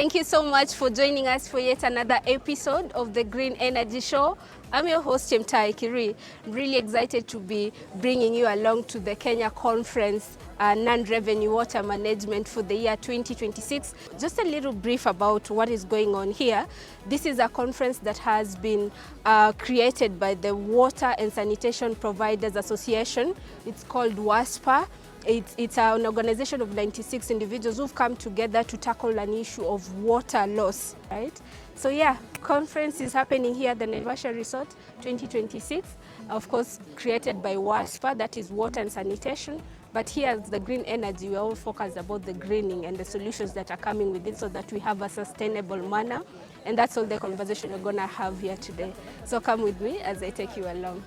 Thank you so much for joining us for yet another episode of the Green Energy Show. I'm your host, Chemtai Kiri. I'm really excited to be bringing you along to the Kenya Conference Non-Revenue Water Management for the year 2026. Just a little brief about what is going on here. This is a conference that has been created by the Water and Sanitation Providers Association. It's called WASPA. It's an organization of 96 individuals who've come together to tackle an issue of water loss, right? So yeah, conference is happening here at the Naivasha Resort 2026, of course created by WASPA, that is Water and Sanitation. But here at the Green Energy, we're all focused about the greening and the solutions that are coming with it so that we have a sustainable manner. And that's all the conversation we're gonna have here today. So come with me as I take you along.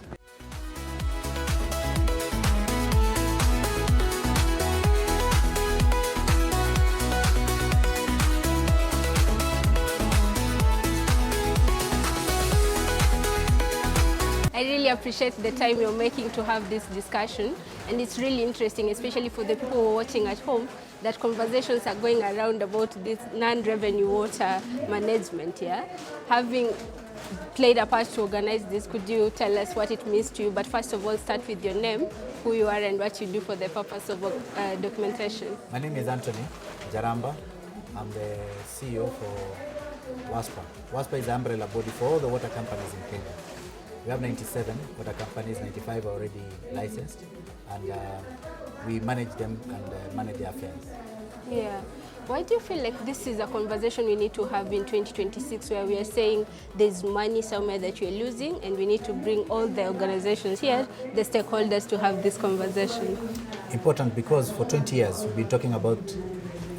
I really appreciate the time you're making to have this discussion, and it's really interesting, especially for the people who are watching at home, that conversations are going around about this non-revenue water management. Yeah, having played a part to organize this, could you tell us what it means to you? But first of all, start with your name, who you are, and what you do for the purpose of documentation. My name is Anthony Jaramba. I'm the CEO for WASPA. WASPA is the umbrella body for all the water companies in Kenya. We have 97 water companies, 95 are already licensed, and we manage them and manage their affairs. Yeah. Why do you feel like this is a conversation we need to have in 2026, where we are saying there's money somewhere that we're losing and we need to bring all the organizations here, the stakeholders, to have this conversation? Important because for 20 years we've been talking about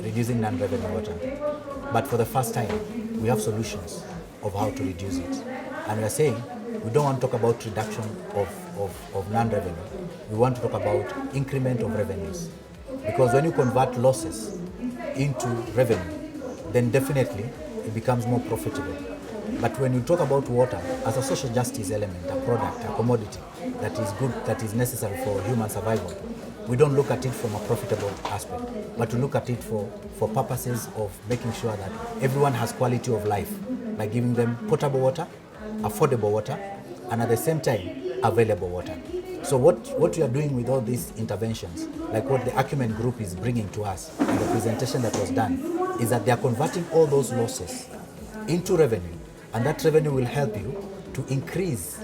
reducing non-revenue water. But for the first time, we have solutions of how to reduce it. And we are saying we don't want to talk about reduction of non-revenue. We want to talk about increment of revenues. Because when you convert losses into revenue, then definitely it becomes more profitable. But when you talk about water as a social justice element, a product, a commodity that is good, that is necessary for human survival, we don't look at it from a profitable aspect, but we look at it for purposes of making sure that everyone has quality of life by giving them potable water, affordable water, and at the same time, available water. So what we are doing with all these interventions, like what the Acumen Group is bringing to us, and the presentation that was done, is that they are converting all those losses into revenue, and that revenue will help you to increase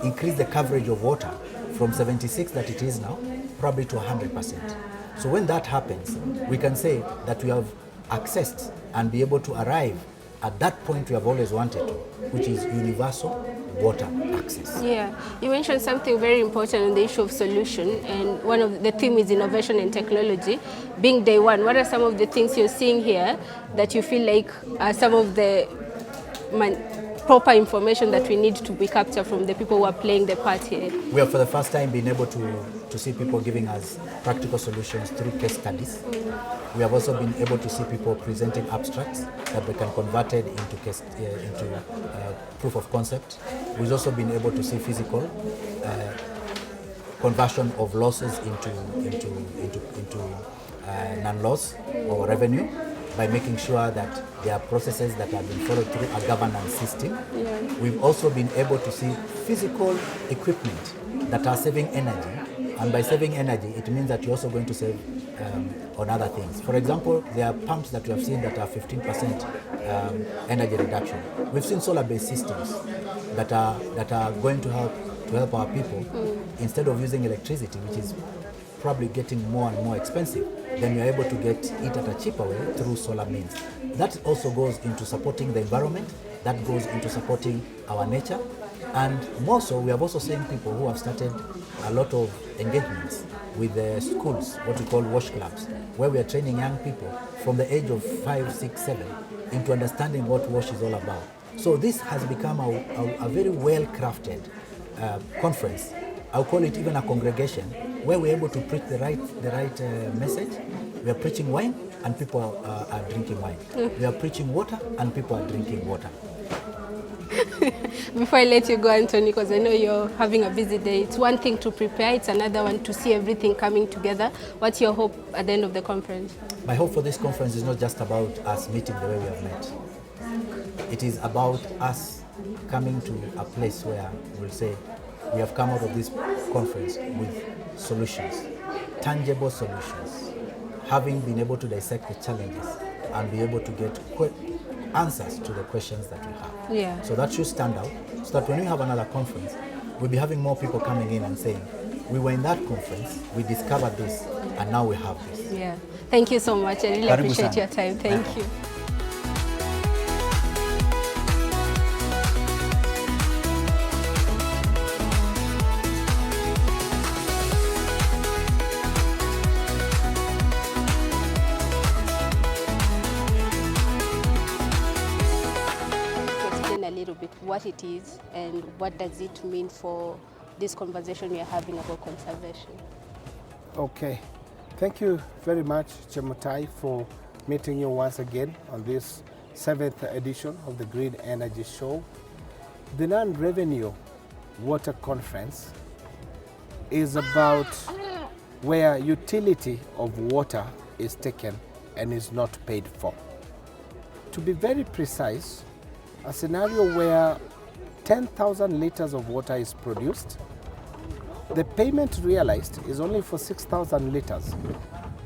the coverage of water from 76 that it is now, probably to 100%. So when that happens, we can say that we have accessed and be able to arrive at that point we have always wanted to, which is universal water access. Yeah, you mentioned something very important on the issue of solution, and one of the theme is innovation and technology. Being day one, what are some of the things you're seeing here that you feel like are some of the proper information that we need to be captured from the people who are playing the part here? We have for the first time been able to see people giving us practical solutions through case studies. We have also been able to see people presenting abstracts that they can convert it into proof of concept. We've also been able to see physical conversion of losses into non-loss or revenue, by making sure that there are processes that have been followed through a governance system. Yeah. We've also been able to see physical equipment that are saving energy, and by saving energy, it means that you're also going to save on other things. For example, there are pumps that we have seen that are 15% energy reduction. We've seen solar-based systems that are going to help our people instead of using electricity, which is probably getting more and more expensive, then you're able to get it at a cheaper way through solar means. That also goes into supporting the environment, that goes into supporting our nature, and more so, we have also seen people who have started a lot of engagements with the schools, what we call wash clubs, where we are training young people from the age of 5, 6, 7 into understanding what wash is all about. So this has become a very well-crafted conference. I'll call it even a congregation, where we're able to preach the right message. We are preaching wine and people are drinking wine. We are preaching water and people are drinking water. Before I let you go, Anthony, because I know you're having a busy day, it's one thing to prepare, it's another one to see everything coming together. What's your hope at the end of the conference? My hope for this conference is not just about us meeting the way we have met. It is about us coming to a place where we'll say we have come out of this conference with solutions, tangible solutions, having been able to dissect the challenges and be able to get answers to the questions that we have. Yeah. So that should stand out, so that when we have another conference, we'll be having more people coming in and saying, we were in that conference, we discovered this, and now we have this. Yeah. Thank you so much. I really Karibu appreciate sana. your time. Thank you. Explain a little bit what it is and what does it mean for this conversation we are having about conservation. Okay, thank you very much, Chemutai, for meeting you once again on this 7th edition of the Green Energy Show. The Non-Revenue Water Conference is about where utility of water is taken and is not paid for. To be very precise, a scenario where 10,000 liters of water is produced, the payment realized is only for 6,000 liters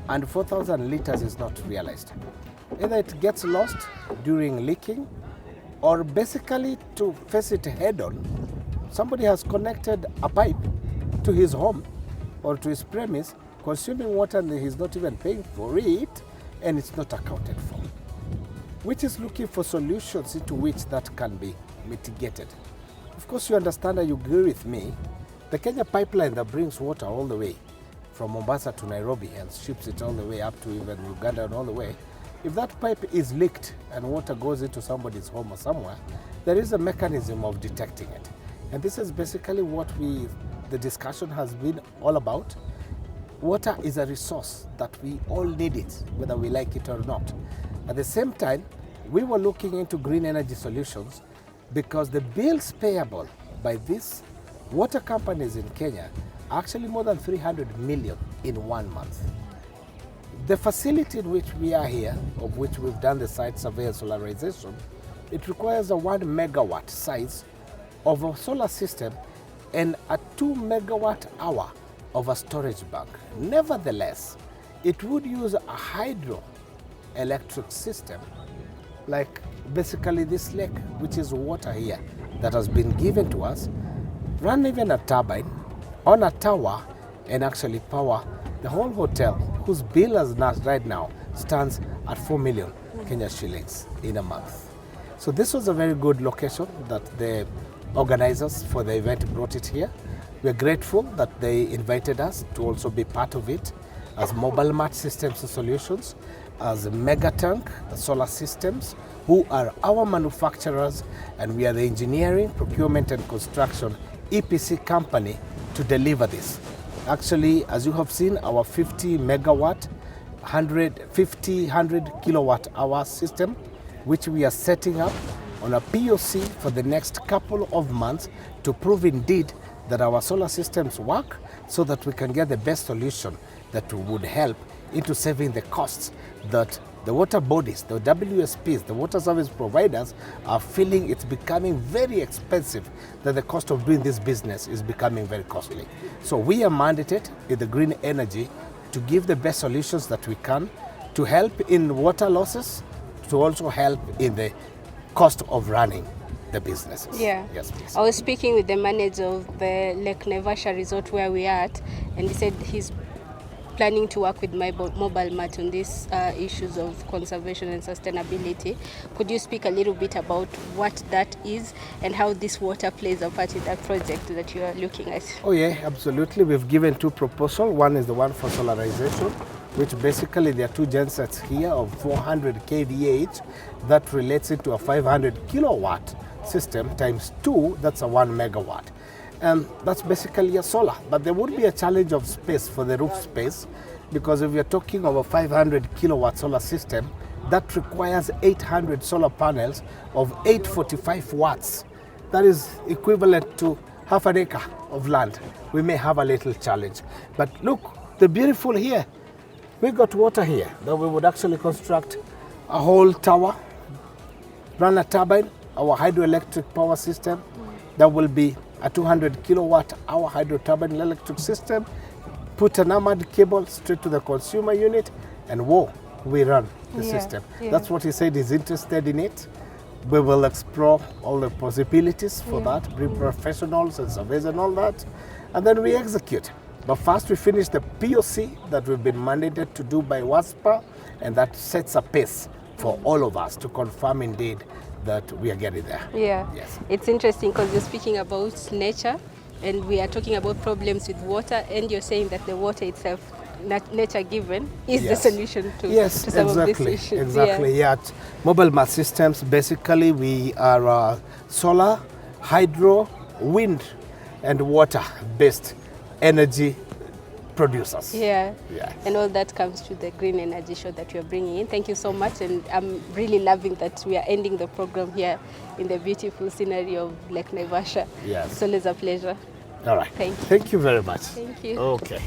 and 4,000 liters is not realized. Either it gets lost during leaking or basically to face it head on, somebody has connected a pipe to his home or to his premise, consuming water and he's not even paying for it and it's not accounted for, which is looking for solutions into which that can be mitigated. Of course, you understand and you agree with me, the Kenya pipeline that brings water all the way from Mombasa to Nairobi and ships it all the way up to even Uganda and all the way, if that pipe is leaked and water goes into somebody's home or somewhere, there is a mechanism of detecting it. And this is basically what the discussion has been all about. Water is a resource that we all need it, whether we like it or not. At the same time, we were looking into green energy solutions because the bills payable by these water companies in Kenya are actually more than 300 million in 1 month. The facility in which we are here, of which we've done the site survey and solarization, it requires a 1 megawatt size of a solar system and a 2 megawatt hour of a storage bank. Nevertheless, it would use a hydro electric system, like basically this lake, which is water here that has been given to us, run even a turbine on a tower and actually power the whole hotel, whose bill as right now stands at 4 million Kenya shillings in a month. So this was a very good location that the organizers for the event brought it here. We're grateful that they invited us to also be part of it as Mobile Mart Systems and Solutions, as Megatank Solar Systems, who are our manufacturers, and we are the engineering, procurement and construction EPC company to deliver this. Actually, as you have seen, our 50 megawatt, 100 kilowatt hour system, which we are setting up on a POC for the next couple of months to prove indeed that our solar systems work, so that we can get the best solution that would help into saving the costs that the water bodies, the WSPs, the water service providers are feeling it's becoming very expensive, that the cost of doing this business is becoming very costly. So we are mandated in the green energy to give the best solutions that we can to help in water losses, to also help in the cost of running the businesses. Yeah. Yes, please. I was speaking with the manager of the Lake Naivasha Resort where we are at, and he said he's planning to work with Mobile Mart on these issues of conservation and sustainability. Could you speak a little bit about what that is and how this water plays a part in that project that you are looking at? Oh yeah, absolutely. We've given 2 proposals. One is the one for solarization, which basically there are 2 gensets here of 400 kVA each that relates into a 500 kilowatt system times 2, that's a 1 megawatt. That's basically a solar, but there would be a challenge of space for the roof space, because if you're talking of a 500 kilowatt solar system, that requires 800 solar panels of 845 watts. that is equivalent to half an acre of land, we may have a little challenge. But look, the beautiful here, we got water here that we would actually construct a whole tower, run a turbine, our hydroelectric power system. That will be a 200 kilowatt hour hydro turbine electric system, put an armored cable straight to the consumer unit, and whoa, we run the system. That's what he said, he's interested in it. We will explore all the possibilities for that, bring professionals and surveys and all that, and then we execute. But first we finish the POC that we've been mandated to do by WASPA, and that sets a pace for all of us to confirm indeed that we are getting there. Yeah, yes. It's interesting because you're speaking about nature and we are talking about problems with water, and you're saying that the water itself, nature given, is the solution to some of these issues. Exactly. Yeah. Mobile mass systems, basically we are solar, hydro, wind and water based energy producers. Yeah. And all that comes to the green energy show that you're bringing in. Thank you so much, and I'm really loving that we are ending the program here in the beautiful scenery of Lake Naivasha. Yes. It's always a pleasure. All right. Thank you. Thank you very much. Thank you. Okay.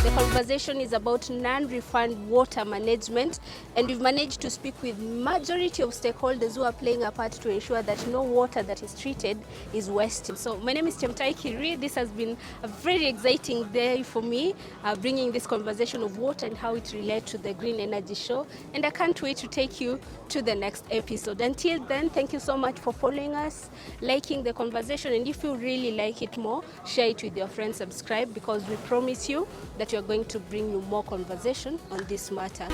The conversation is about non-refund water management, and we've managed to speak with majority of stakeholders who are playing a part to ensure that no water that is treated is wasted. So my name is Chemtai Kiri. This has been a very exciting day for me, bringing this conversation of water and how it relates to the Green Energy Show, and I can't wait to take you to the next episode. Until then, thank you so much for following us, liking the conversation, and if you really like it more, share it with your friends, subscribe, because we promise you that we are going to bring you more conversation on this matter.